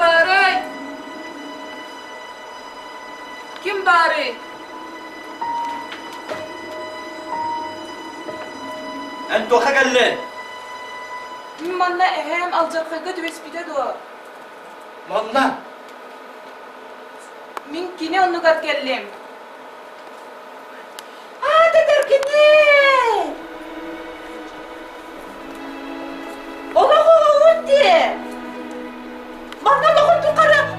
bari? Kim bari? En toka geldi. Min manna ehem aljarkayga düvespide do. Manna. Min kine onnugat gellim. Dedirkini. Ola kovundi. Bana dokundu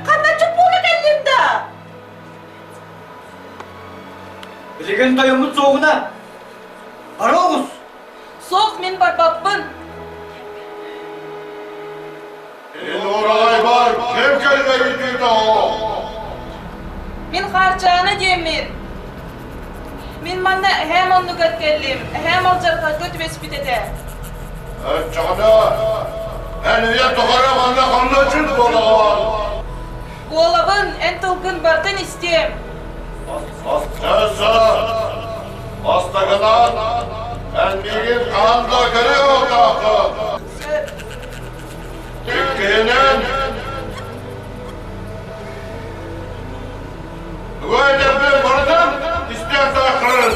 kanacık bolu elimde. Bilgen dayımın soğuna. Ara Oğuz. Soğuk min barbabbın. Oralay var, kim kelime gidiyor da o? Min harcağına demin. Min manna ehem onnugat gellim. Ehem aljarkayga düvespide de. Çağda, elviye tokara bana kanlıcın dolar. Oğlabın en tılgın bardan isteyem. Cezza, hastagıdan, ben bilgin kanında görüyor takı. Türkiye'nin bu edebli buradan isteyen takırır.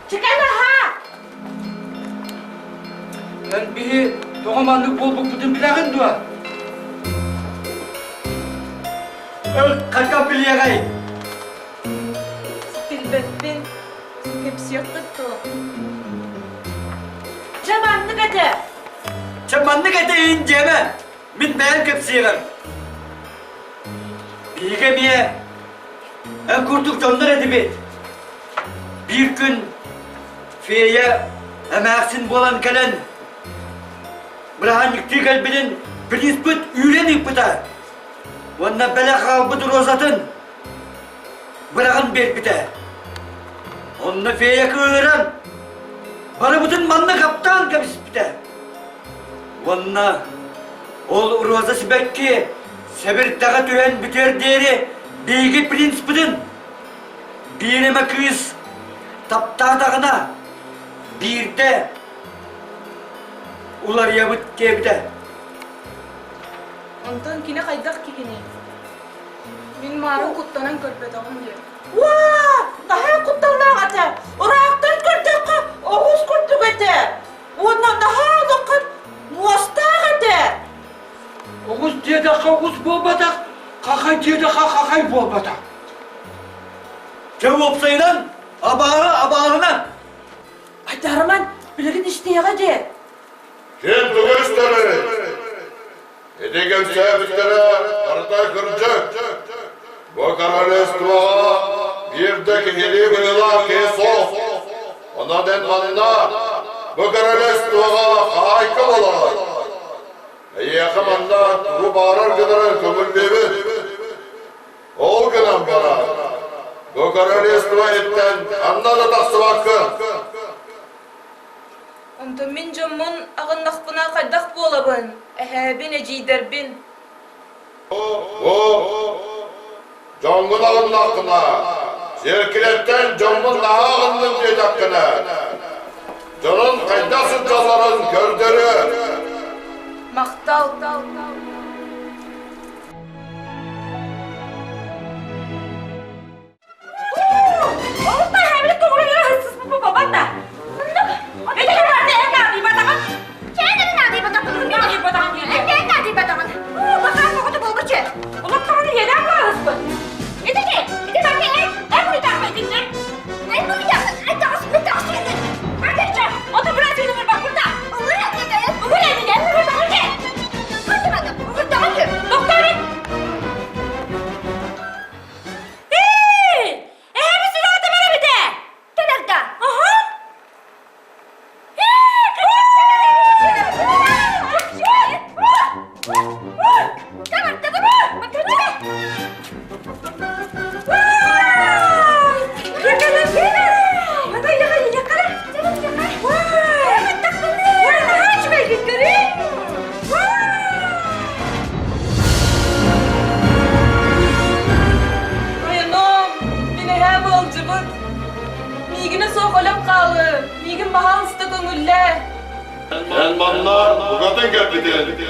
Çıkana ha. Ben bir tokamanlık bol bütün bilagın dua. Kalkan biliyagay. Dilbettin. Hepsi yakıttı. Çamanlı gede. Çamanlık eteğin ceme. Min beğen kepsiyeler. Bilge miye. En kurtuk canlar edibit. Bir gün fiyeye emersin bolan gelen Bırahan yıktığı kalbinin prinsipit üylenip bita. Onunla bele kalbıdır o zatın. Bırakın bir bite. Onunla fiyeye kığıran bana bütün manna kaptan kapıs bite. Onunla ol urvazası belki sebir dağa tüyen biter değeri bilgi prinsipitin birime kız taptağı dağına bir de ular yabıt gebde. Ondan kine kaydak ki kine. Min maru kuttanan körpetağım diye. Vaa! Daha kutlarlar gede. Uraktan kırdık ki Oğuz kurdu gede. Ondan daha alıkın muasta gede. Oğuz diye de kavuz bolmadak, kakay diye de kakay bolmadak. Cevap sayılan abağına. Ay Darman, bilgin isteye gede. Kim bu gösterir? Edigem sahibitlere arada kıracak. Bu kararlı istivağa bir de kehili kıyılar keso. Ona den anla bu kararlı istivağa haykı olay. Yakım anla bu bağırar kadar kömür bebi. Ol gınan bana. Bu kararlı istiva etten anla da taksım hakkı. Onda min cammun ağınlaqbına kaydak bolabın. Ehebin eciderbin. O Cangun ağının hakkına, zirkiletten Cangun ağının diye hakkına. Canın kaydasın caların gördürü. Maqtal. Oğuz da hemlik doğruyla hırsız bu baban da. Ne de vardı en nadi badamın? Kendini nadi badamın. Nadi badamın değil. En nadi badamın. Bakan kokunu buldu ki. Ulan kanı yeden var hırsız. Ne de ki? Bir de ben de en bu idam edin. En bu idam. En daha sıkı daha sıkı. Arkadaşlar o da biraz yürümür bak burada. Olur ya ne de. Olur ya ne de. Olur da olur ki. Hadi bakalım. Olur da olur. Doktorun. Hepsi orada bana bir de. Kenarda. Aha. Tamam tamam. Bak hadi. Yakalım beni. Hadi yakalım yakalım. Canım yakalım. Vay. Evet taktım. Vay daha açmaya git göreyim. Ayınım. Min ehem olcubut. Migine soğuk olap kalı. Migin baha ısta gönülle. Elmanlar bu kadın gelmedi.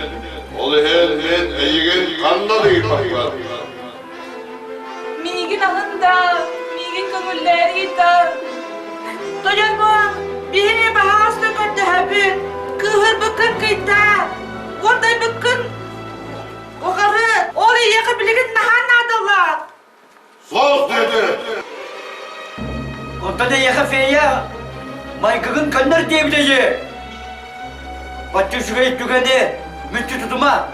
Ol hen men eyigen kannadı ipaklar. Minigin ahında, minigin kömülleri da. Toyan bu, bihine bahasını kötü habir. Kıhır bıkkın kıyta. Orday bıkkın. O karı, orayı yakabilirin nahan adılar. Sos dedi. Ortada yaka feya. Maykıgın kanlar diyebileceği. Batı şurayı tükende. Müttü tutuma.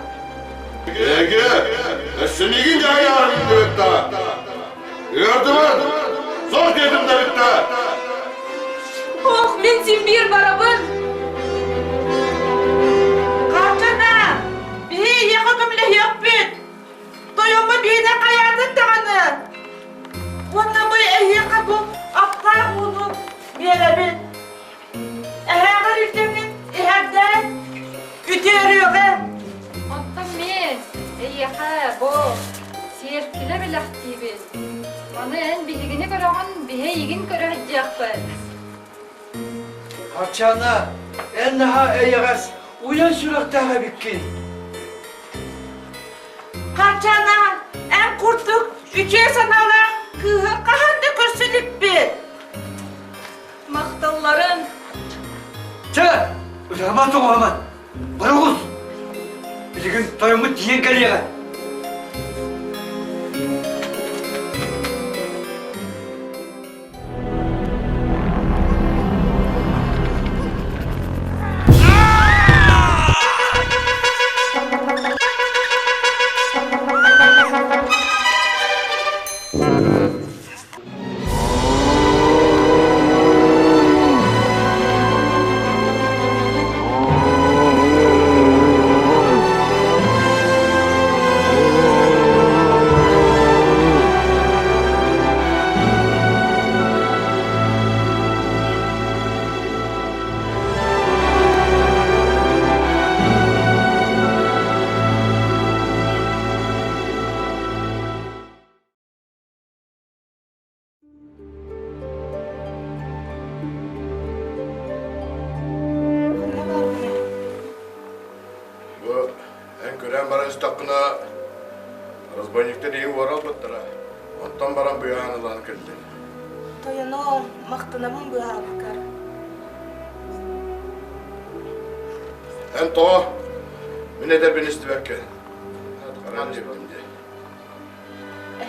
Ege, essenigin cahiyarın düvetta. Gördün mü? Sos dedim de bitti. Oh, min sin bir barabın. Kartana, bihi yakıkımla yok bit. Toyumu bihine kayardın dağını. Ondan bu ehyaka bu aptal bunu bir bit. Ehyakar ülkemin ehakden kütüyoruz he. Ondan men, eyyaha bu, serkile bilahtibiz. Onun bihigini gören, bihigin görecekler. Harçana, en naha eyyagas. Uyan süraktaha bikkin. Kartana, en kurtuk, üçe sanalar, kahanda körsülük bir. Maktalların Çağır. Rahman soğuk hemen. Bırakız. Bizim toyumu diyen kaleye. Bu en kören baran istakına разбойникte iyi uğral bıttıra. Ondan baran bu yanılan keldi. Toyunu maktanamın bu halakar. En to min eder ben istivekke. Karan debdim de.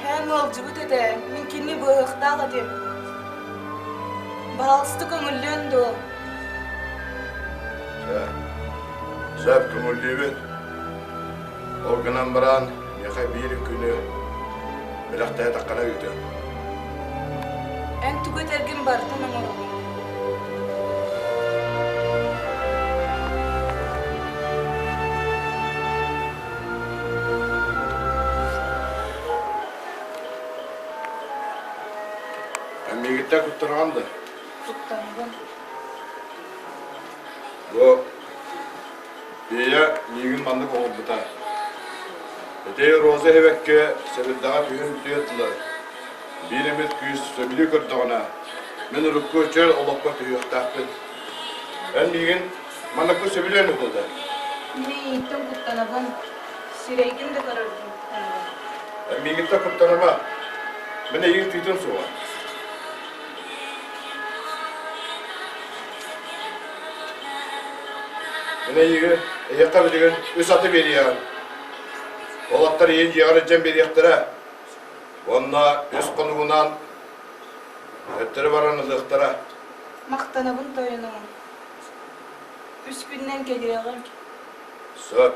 Hem olcu dede, minkini bu hıkta dedim. Balstı kömüllündü. Söp kömüllübün. O günden baran yaka bir günü bilaktaya takkana gütü. En tügü tergin bardı namuru. En migitte kutturgandı. Tuttanıgın. Bu biye migin bandık oğul bıta. Öteye roza hevekke sebeddağa tühün tüyettiler. Bir emet küyüs söbülü kırdıgına. Men rükku çöl olakka tüyük tahtın. En migin manaklı söbülü en ötede. Mine yittim tuttanıgın. Sireygin de karardım. En migitte kuttanıma. Mene yigin tüytüm suva. Mene yigin eyakka bilgin üs atı veriyor. Olatlar yiyin ciğer edeceğim bir yaktıra. Onunla üst konuğundan öttürü varan ılıktara. Maktanabın toyunu. 3 günden geliyorlar ki. Söp.